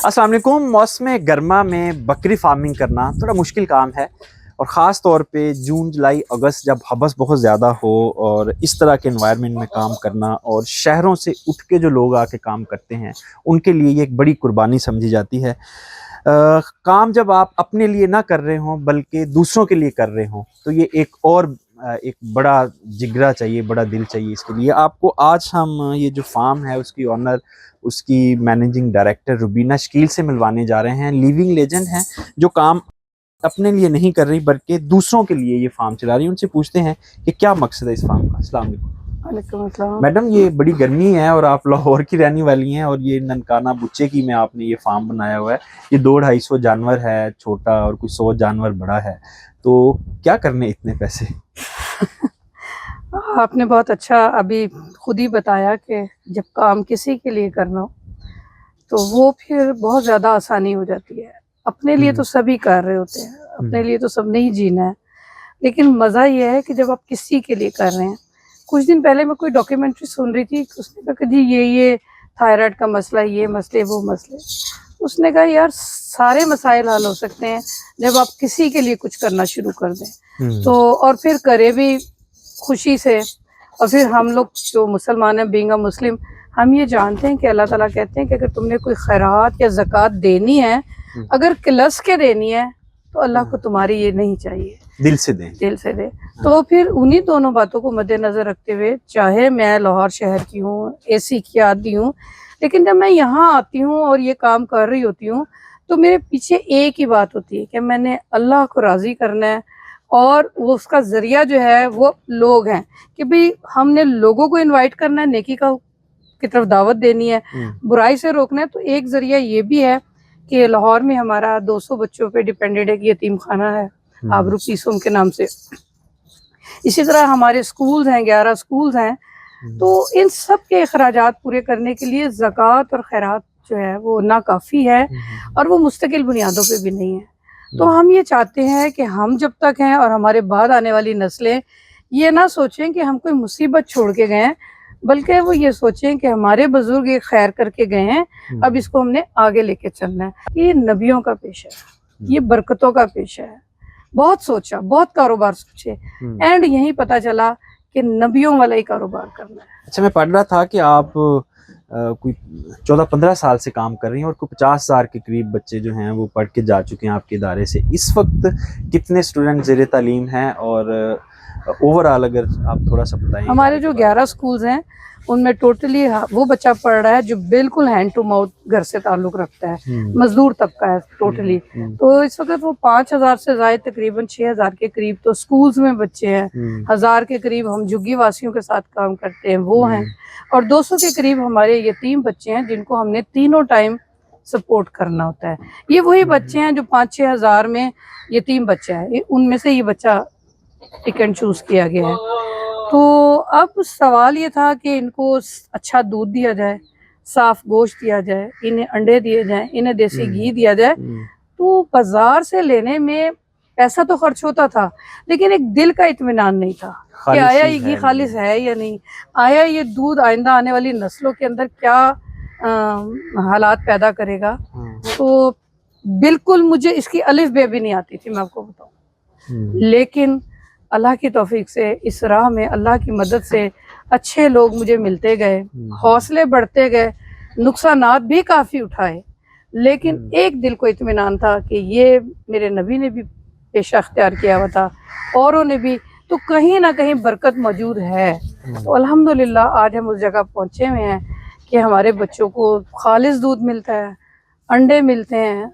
अस्सलाम वालेकुम। मौसम गर्मा में बकरी फार्मिंग करना थोड़ा मुश्किल काम है, और ख़ास तौर पे जून जुलाई अगस्त जब हवस बहुत ज़्यादा हो और इस तरह के एनवायरनमेंट में काम करना, और शहरों से उठ के जो लोग आके काम करते हैं उनके लिए ये एक बड़ी कुर्बानी समझी जाती है। काम जब आप अपने लिए ना कर रहे हों बल्कि दूसरों के लिए कर रहे हों तो ये एक बड़ा जिगरा चाहिए, बड़ा दिल चाहिए इसके लिए। आपको आज हम ये जो फार्म है उसकी ऑनर, उसकी मैनेजिंग डायरेक्टर रुबीना शकील से मिलवाने जा रहे हैं। लिविंग लेजेंड हैं जो काम अपने लिए नहीं कर रही बल्कि दूसरों के लिए ये फार्म चला रही है। उनसे पूछते हैं कि क्या मकसद है इस फार्म का। अस्सलाम वालेकुम। वालेकुम अस्सलाम। मैडम, ये बड़ी गर्मी है और आप लाहौर की रहने वाली हैं, और ये ननकाना बुच्चे की में आपने ये फार्म बनाया हुआ है। ये 200-250 जानवर है छोटा और कुछ 100 जानवर बड़ा है, तो क्या करने इतने पैसे? आपने बहुत अच्छा अभी खुद ही बताया कि जब काम किसी के लिए करना हो तो वो फिर बहुत ज़्यादा आसानी हो जाती है। अपने लिए तो सभी कर रहे होते हैं, अपने लिए तो सबने ही जीना है, लेकिन मज़ा ये है कि जब आप किसी के लिए कर रहे हैं। कुछ दिन पहले मैं कोई डॉक्यूमेंट्री सुन रही थी, उसने कहा कि जी ये थायराइड का मसला, ये मसले वो मसले। उसने कहा यार सारे मसाइल हल हो सकते हैं जब आप किसी के लिए कुछ करना शुरू कर दें तो, और फिर करे भी खुशी से। और फिर हम लोग जो मुसलमान हैं, बीइंग अ मुस्लिम, हम ये जानते हैं कि अल्लाह ताला कहते हैं कि अगर तुमने कोई खैरात या ज़कात देनी है, अगर किलस के देनी है तो अल्लाह को तुम्हारी ये नहीं चाहिए, दिल से दें, दिल से दे। तो फिर उन्हीं दोनों बातों को मद्देनजर रखते हुए, चाहे मैं लाहौर शहर की हूँ, एसी की आदमी हूँ, लेकिन जब मैं यहाँ आती हूँ और ये काम कर रही होती हूँ तो मेरे पीछे एक ही बात होती है कि मैंने अल्लाह को राज़ी करना है, और वो उसका ज़रिया जो है वो लोग हैं कि भाई हमने लोगों को इनवाइट करना है, नेकी की तरफ दावत देनी है, बुराई से रोकना है। तो एक ज़रिया ये भी है कि लाहौर में हमारा 200 बच्चों पे डिपेंडेड एक यतीम खाना है आबरू पीसोम के नाम से। इसी तरह हमारे स्कूल्स हैं, 11 स्कूल्स हैं। तो इन सब के अखराजात पूरे करने के लिए ज़कात और खैरात जो है वो नाकाफ़ी है, और वो मुस्तकिल बुनियादों पे भी नहीं है। तो हम ये चाहते हैं कि हम जब तक हैं और हमारे बाद आने वाली नस्लें ये ना सोचें कि हम कोई मुसीबत छोड़ के गए हैं, बल्कि वो ये सोचें कि हमारे बुजुर्ग ये खैर करके गए हैं, अब इसको हमने आगे लेके चलना है। ये नबियों का पेशा है, ये बरकतों का पेशा है। बहुत सोचा, बहुत कारोबार सोचे, एंड यही पता चला कि नबियों वाला ही कारोबार करना है। अच्छा, मैं पढ़ रहा था कि आप कोई 14-15 साल से काम कर रही हैं और कोई 50,000 के करीब बच्चे जो हैं वो पढ़ के जा चुके हैं आपके इदारे से। इस वक्त कितने स्टूडेंट ज़ेरे तालीम हैं, और ओवरऑल अगर आप थोड़ा सा बताएं? हमारे जो 11 स्कूल्स हैं उनमें टोटली वो बच्चा पढ़ रहा है जो बिल्कुल हैंड टू माउथ घर से ताल्लुक़ रखता है, मजदूर तबका है टोटली। तो इस वक्त वो 5,000 से ज़ायद तकरीबन 6,000 के करीब तो स्कूल्स में बच्चे हैं। 1,000 के करीब हम झुग्गी वासियों के साथ काम करते हैं, वो हैं, और 200 के करीब हमारे यतीम बच्चे हैं जिनको हमने तीनों टाइम सपोर्ट करना होता है। ये वही बच्चे हैं जो 5-6 हज़ार में यतीम बच्चा है, उनमें से ये बच्चा पिक एंड चूज़ किया गया है। तो अब सवाल ये था कि इनको अच्छा दूध दिया जाए, साफ गोश्त दिया जाए, इन्हें अंडे दिए जाएं, इन्हें देसी घी दिया जाए। तो बाजार से लेने में पैसा तो खर्च होता था, लेकिन एक दिल का इत्मीनान नहीं था कि आया ये घी खालिस है या नहीं, आया ये दूध आइंदा आने वाली नस्लों के अंदर क्या हालात पैदा करेगा। तो बिल्कुल मुझे इसकी अलिफ बे भी नहीं आती थी, मैं आपको बताऊं, लेकिन अल्लाह की तौफीक से इस राह में अल्लाह की मदद से अच्छे लोग मुझे मिलते गए, हौसले बढ़ते गए, नुकसानात भी काफ़ी उठाए, लेकिन एक दिल को इत्मीनान था कि ये मेरे नबी ने भी पेशा अख्तियार किया हुआ था, औरों ने भी, तो कहीं ना कहीं बरकत मौजूद है। तो अल्हम्दुलिल्लाह आज हम उस जगह पहुँचे हुए हैं कि हमारे बच्चों को खालिस दूध मिलता है, अंडे मिलते हैं,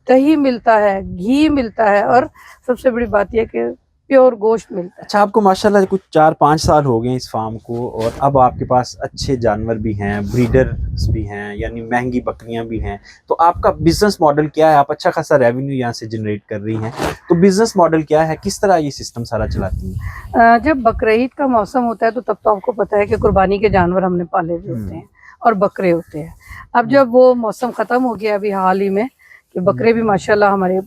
दही मिलता है, घी मिलता है, और सबसे बड़ी बात यह कि प्योर गोश्त मिलता है। अच्छा, आपको माशाल्लाह कुछ 4-5 साल हो गए इस फार्म को, और अब आपके पास अच्छे जानवर भी हैं, ब्रीडर्स भी हैं, यानी महंगी बकरियां भी हैं। तो आपका बिजनेस मॉडल क्या है? आप अच्छा खासा रेवेन्यू यहाँ से जनरेट कर रही हैं, तो बिजनेस मॉडल क्या है, किस तरह ये सिस्टम सारा चलाती हैं? जब बकरीद का मौसम होता है तो तब तो आपको पता है कि कुर्बानी के जानवर हमने पाले भी होते हैं और बकरे होते हैं। अब जब वो मौसम ख़त्म हो गया अभी हाल ही में, कि बकरे भी माशाल्लाह हमारे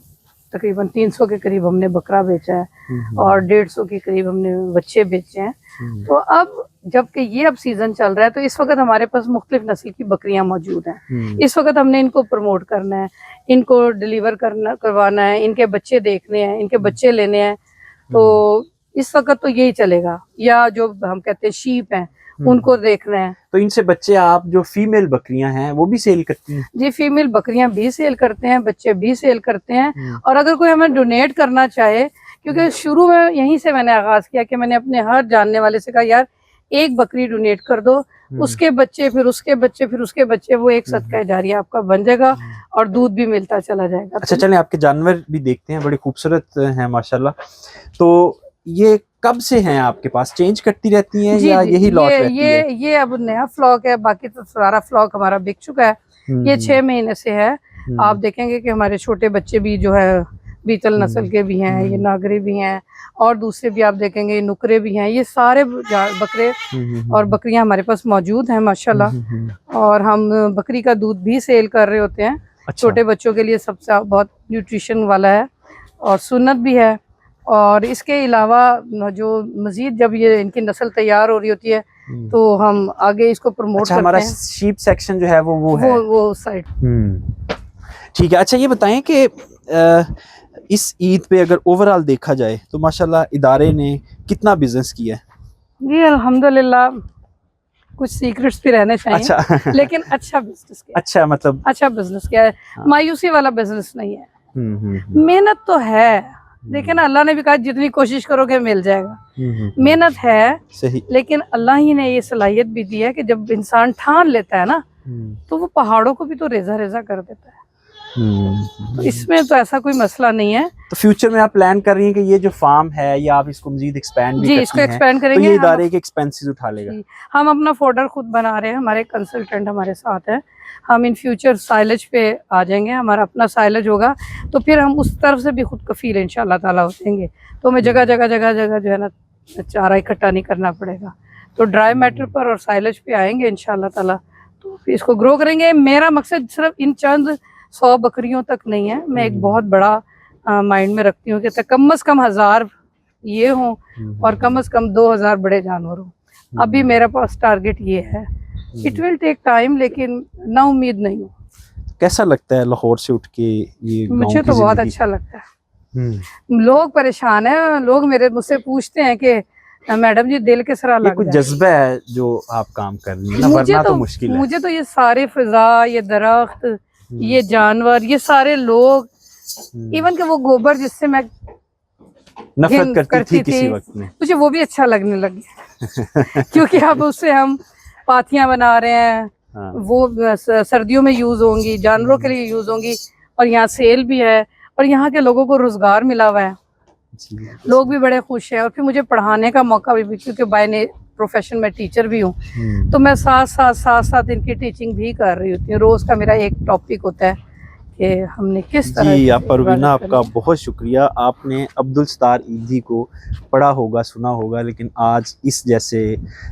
तकरीबन 300 के करीब हमने बकरा बेचा है और 150 के करीब हमने बच्चे बेचे हैं। तो अब जबकि ये अब सीजन चल रहा है तो इस वक्त हमारे पास मुख्तलिफ नस्ल की बकरियां मौजूद हैं। इस वक्त हमने इनको प्रमोट करना है, इनको डिलीवर करवाना है, इनके बच्चे देखने हैं, इनके बच्चे लेने हैं। तो इस वक्त तो यही चलेगा, या जो हम कहते हैं शीप हैं उनको देखना है। तो इनसे बच्चे आप जो फीमेल बकरियां हैं वो भी सेल करती हैं? जी, फीमेल बकरियां भी सेल करते हैं, बच्चे भी सेल करते हैं। और अगर कोई हमें डोनेट करना चाहे, क्योंकि शुरू में यहीं से मैंने आगाज किया कि मैंने अपने हर जानने वाले से कहा यार एक बकरी डोनेट कर दो, उसके बच्चे फिर उसके बच्चे फिर उसके बच्चे, वो एक सदका जारिया आपका बन जाएगा और दूध भी मिलता चला जाएगा। अच्छा चलें आपके जानवर भी देखते हैं, बड़े खूबसूरत हैं माशाल्लाह। तो ये कब से हैं आपके पास? चेंज करती रहती हैं या यही लॉट रहती है? ये अब नया फ्लॉक है, बाकी तो सारा फ्लॉक हमारा बिक चुका है। ये 6 महीने से है। आप देखेंगे कि हमारे छोटे बच्चे भी जो है बीतल नस्ल के भी हैं, ये नागरे भी हैं और दूसरे भी आप देखेंगे ये नुकरे भी हैं। ये सारे बकरे और बकरियां हमारे पास मौजूद हैं माशाल्लाह। और हम बकरी का दूध भी सेल कर रहे होते हैं। अच्छा। छोटे बच्चों के लिए सबसे बहुत न्यूट्रिशन वाला है और सुन्नत भी है। और इसके अलावा जो मजीद जब ये इनकी नस्ल तैयार हो रही होती है तो हम आगे इसको प्रमोट अच्छा, करते हमारा हैं। शीप सेक्शन जो है वो है वो साइड। ठीक है। अच्छा ये बताएं कि इस ईद पे अगर ओवरऑल देखा जाए तो माशाल्लाह इदारे ने कितना बिजनेस किया है? जी अल्हम्दुलिल्लाह, कुछ सीक्रेट्स भी रहने चाहिए। अच्छा लेकिन अच्छा बिजनेस किया। अच्छा, मतलब अच्छा बिजनेस किया है। हाँ। मायूसी वाला बिजनेस नहीं है। मेहनत तो है, लेकिन अल्लाह ने भी कहा जितनी कोशिश करोगे मिल जाएगा। मेहनत है सही। लेकिन अल्लाह ही ने ये सलाहियत भी दी है कि जब इंसान ठान लेता है ना तो वो पहाड़ों को भी तो रेजा रेजा कर देता है। तो इसमें तो ऐसा कोई मसला नहीं है। तो फ्यूचर में आप प्लान कर रही हैं कि ये जो फार्म है या आप इसको मजीद एक्सपेंड भी जी, करती इसको हैं, एक्सपेंड तो करेंगे। ये इदारे के एक्सपेंसेस उठा लेगा? हम अपना फोल्डर खुद बना रहे हैं, हमारे कंसल्टेंट हमारे साथ है। हम इन फ्यूचर साइलेज पे आ जाएंगे, हमारा अपना साइलेज होगा तो फिर हम उस तरफ से भी खुद कफील इंशाल्लाह ताला हो जाएंगे। तो हमें जगह जगह जगह जगह जो है ना चारा इकट्ठा नहीं करना पड़ेगा। तो ड्राई मैटर पर और साइलेज पे आएंगे इंशाल्लाह ताला, तो फिर इसको ग्रो करेंगे। मेरा मकसद सिर्फ इन चंद 100 बकरियों तक नहीं है, मैं एक बहुत बड़ा माइंड में रखती हूँ कि कम से कम 1000 ये हों और कम से कम 2000 बड़े जानवर हों। अभी मेरे पास टारगेट ये है। इट विल टेक टाइम, लेकिन ना उम्मीद नहीं हो। कैसा लगता है लाहौर से उठ के ये गांव मुझे की तो बहुत जिंदगी? अच्छा लगता है। लोग परेशान हैं, लोग मुझसे पूछते हैं कि मैडम जी दिल किस तरह ये लग कुछ जाए। जज्बा है जो आप काम कर रही हैं ना, वरना तो मुश्किल है। मुझे तो ये सारे फिजा, ये दरख्त, ये जानवर, ये सारे लोग, इवन के वो गोबर जिससे मैं नफरत करती थी किसी वक्त में, मुझे वो भी अच्छा लगने लग गया। क्योंकि अब उससे हम पाथियां बना रहे हैं। हाँ। वो सर्दियों में यूज होंगी, जानवरों के लिए यूज होंगी और यहाँ सेल भी है और यहाँ के लोगों को रोजगार मिला हुआ है। लोग भी बड़े खुश हैं और फिर मुझे पढ़ाने का मौका भी, क्योंकि बाय ने प्रोफेशन में टीचर भी हूँ, तो मैं साथ इनकी टीचिंग भी कर रही होती हूँ। रोज का मेरा एक टॉपिक होता है कि हमने किस तरह। जी आप परवीना, आपका बहुत शुक्रिया। आपने अब्दुल सत्तार ईदी को पढ़ा होगा, सुना होगा, लेकिन आज इस जैसे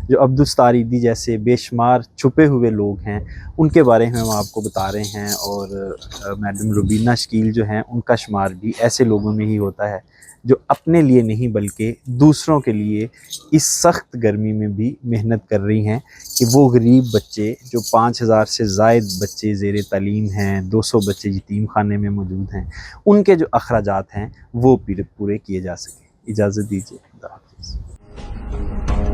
जो अब्दुल सत्तार ईदी जैसे बेशुमार छुपे हुए लोग हैं उनके बारे में हम आपको बता रहे हैं। और मैडम रुबीना शकील जो हैं उनका शुमार भी ऐसे लोगों में ही होता है जो अपने लिए नहीं बल्कि दूसरों के लिए इस सख्त गर्मी में भी मेहनत कर रही हैं कि वो गरीब बच्चे जो 5000 से ज़ायद बच्चे ज़ेर तालीम हैं, 200 बच्चे यतीम खाने में मौजूद हैं, उनके जो अखराजात हैं वो पूरे किए जा सकें। इजाज़त दीजिए। खुदा हाफ़िज़।